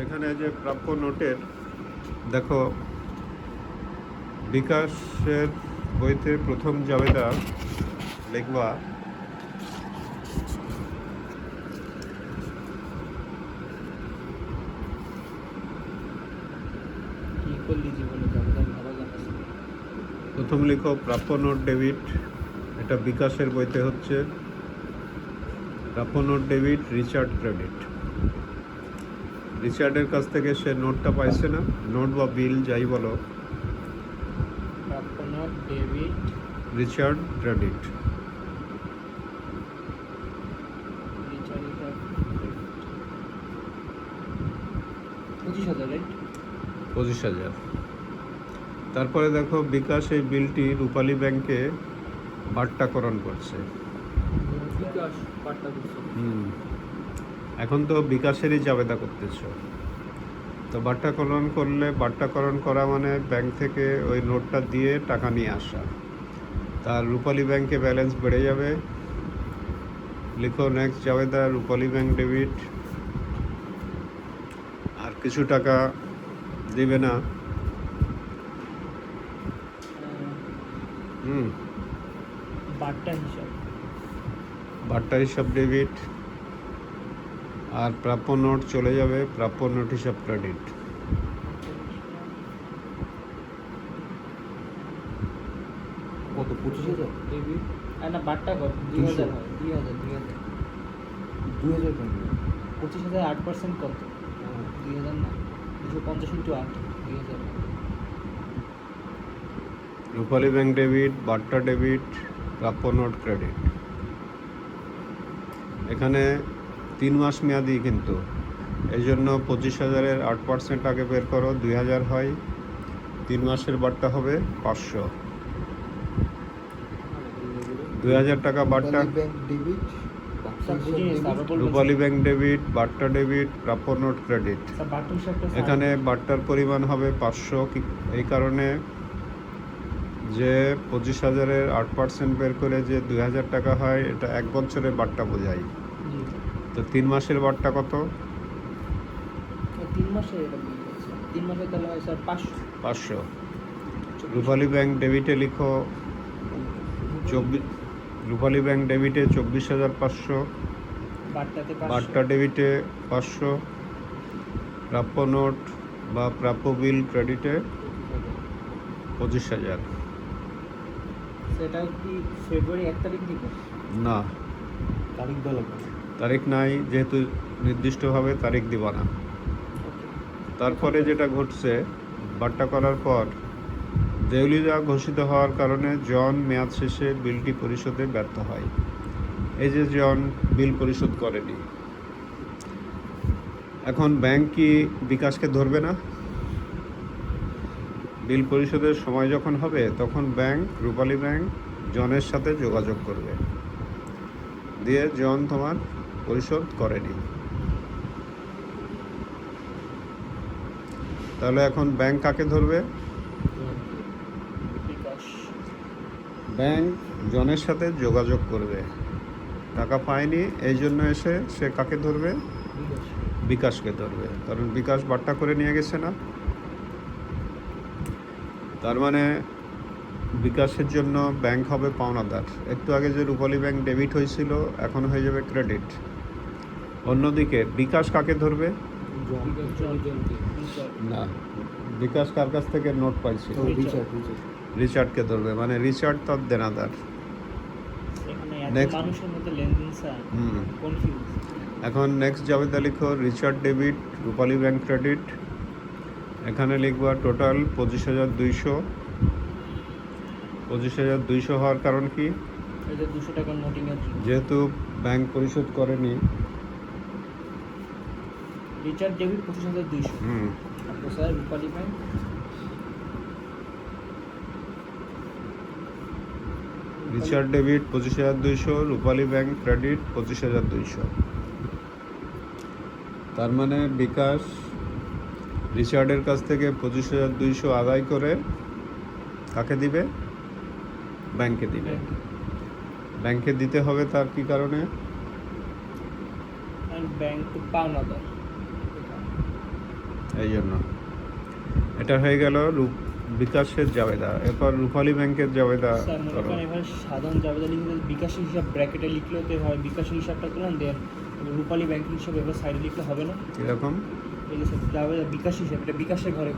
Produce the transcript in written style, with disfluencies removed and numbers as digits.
এখানে যে প্রাপ্য নোটের দেখো, বিকাশের বইতে প্রথম জাবেদা লিখবা প্রথম লিখো প্রাপ্য নোট ডেবিট। এটা বিকাশের বইতে হচ্ছে প্রাপ্য নোট ডেবিট, রিচার্ড ক্রেডিট। রিচার্ডের কাছ থেকে সে নোটটা পাইছে না, নোট বা বিল যাই বলো, প্রাপ্য note debit, Richard credit. Richard 25,000, 25,000। তারপরে দেখো বিকাশ এই বিলটি রূপালী ব্যাংকে বাট্টাকরণ করছে। বিকাশ বাট্টা করছে। এখন তো বিকাশেরই জাবেদা করতেছ, তো বাট্টাকরণ করলে, বাট্টাকরণ করা মানে ব্যাংক থেকে ওই নোটটা দিয়ে টাকা নিয়ে আসা, তার রূপালী ব্যাংকে ব্যালেন্স বেড়ে যাবে। লিখো নেক্সট জাবেদা রূপালী ব্যাংক ডেবিট। আর কিছু টাকা দিবে না। বাট্টা হিসাব, বাট্টা হিসাব ডেবিট। আর প্রাপ্য নোট চলে যাবে প্রাপ্য নোট হিসাব ক্রেডিট। কত 25,000 ডেবিট না বাট্টা কত? 2,000 হয়, 2,000 2,000 কেন? 25,000 8% কত? 2,000 না, 250 ইন্টু 8, 2,000। রূপালী ব্যাংক ডেবিট, বাট্টা ডেবিট, প্রাপ্য নোট ক্রেডিট। এখানে 3 মাস মেয়াদি কিন্তু, এই জন্য 25,000-এর 8% আগে বের করো, 2,000 হয়। 3 মাসের বাট্টা হবে 500। 2,000 টাকা বাট্টা। ব্যাংক ডেবিট, রূপালী ব্যাংক ডেবিট, বাট্টা ডেবিট, প্রাপ্য নোট ক্রেডিট। বাট্টা হিসাবটা এখানে বাট্টার পরিমাণ হবে 500, এই কারণে যে 25,000-এর 8% বের করে যে 2,000 টাকা হয়, এটা 1 বছরের বাট্টা বোঝায়। তো 3 মাসের বাট্টা কত? 3 মাসে এটা বিল করছে, 3 মাসে তাহলে হয় স্যার 500। রূপালী ব্যাংক ডেবিটে লিখো 24, রূপালী ব্যাংক ডেবিটে 24,500, বাট্টাতে 500, বাট্টা ডেবিটে 500, প্রাপ্য নোট বা প্রাপ্য বিল ক্রেডিটে 25,000। সেটা কি ফেব্রুয়ারি 1 তারিখ দিব? না, তারিখ বলা তারিখ নাই, যেহেতু নির্দিষ্টভাবে তারিখ দিবা না। তারপরে যেটা ঘটছে, বাট্টা করার পর দেউলিয়া ঘোষিত হওয়ার কারণে জন মেয়াদ শেষে বিলটি পরিশোধে ব্যর্থ হয়। এই যে জন বিল পরিশোধ করেনি, এখন ব্যাংক কি বিকাশকে ধরবে না? বিল পরিশোধের সময় যখন হবে, তখন ব্যাংক, রূপালী ব্যাংক জনের সাথে যোগাযোগ করবে, দিয়ে জন তোমার পরিশোধ করেনি। তাহলে এখন ব্যাংক কাকে ধরবে? বিকাশ। ব্যাংক জনের সাথে যোগাযোগ করবে, টাকা পায়নি, এই জন্য এসে সে কাকে ধরবে? বিকাশকে ধরবে, কারণ বিকাশ বাট্টা করে নিয়ে গেছে না। তার মানে বিকাশের জন্য ব্যাংক হবে পাওনাদার। একটু আগে যে রূপালী ব্যাংক ডেবিট হয়েছিল, এখন হয়ে যাবে ক্রেডিট। অন্যদিকে বিকাশ কাকে ধরবে? না, বিকাশ কার কাছ থেকে নোট পাইছিল? রিচার্ডকে ধরবে, মানে রিচার্ড তার দেনাদার। মানুষের মধ্যে লেনদেন স্যার কনফিউজ। এখন নেক্সট জাবেদা লিখো রিচার্ড ডেবিট, রূপালী ব্যাংক ক্রেডিট। এখানে লিখবা টোটাল 25,200। 25,200 হওয়ার কারণ কি? এই যে 200 টাকা নোটিং এর জন্য, যেহেতু ব্যাংক পরিশোধ করেনি। Richard debit 25,200। তো স্যার রূপালী ব্যাংক, রিচার্ড ডেবিট 25,200, রূপালী ব্যাংক ক্রেডিট 25,200। তার মানে বিকাশ রিচার্ডের কাছ থেকে 25,200 আদায় করে কাকে দিবে? ব্যাংকে দিবে। ব্যাংকে দিতে হবে, তার কি কারণে? ব্যাংক পাওনাদার। এই জন্য এটা হয়ে গেল বিকাশের জাবেদা। এরপর রূপালী ব্যাংকের জাবেদা স্যার মনে করো। করেন এবার সাধারণ জাবেদা লিখে বিকাশের হিসাব ব্র্যাকেটে লিখলেও তো হয়, বিকাশের হিসাবটা করলাম দেন রূপালী ব্যাংকের হিসাব এবার সাইডে লিখলে হবে না? এরকম এই যে স্যার জাবেদা বিকাশ হিসাব, এটা বিকাশের ঘরে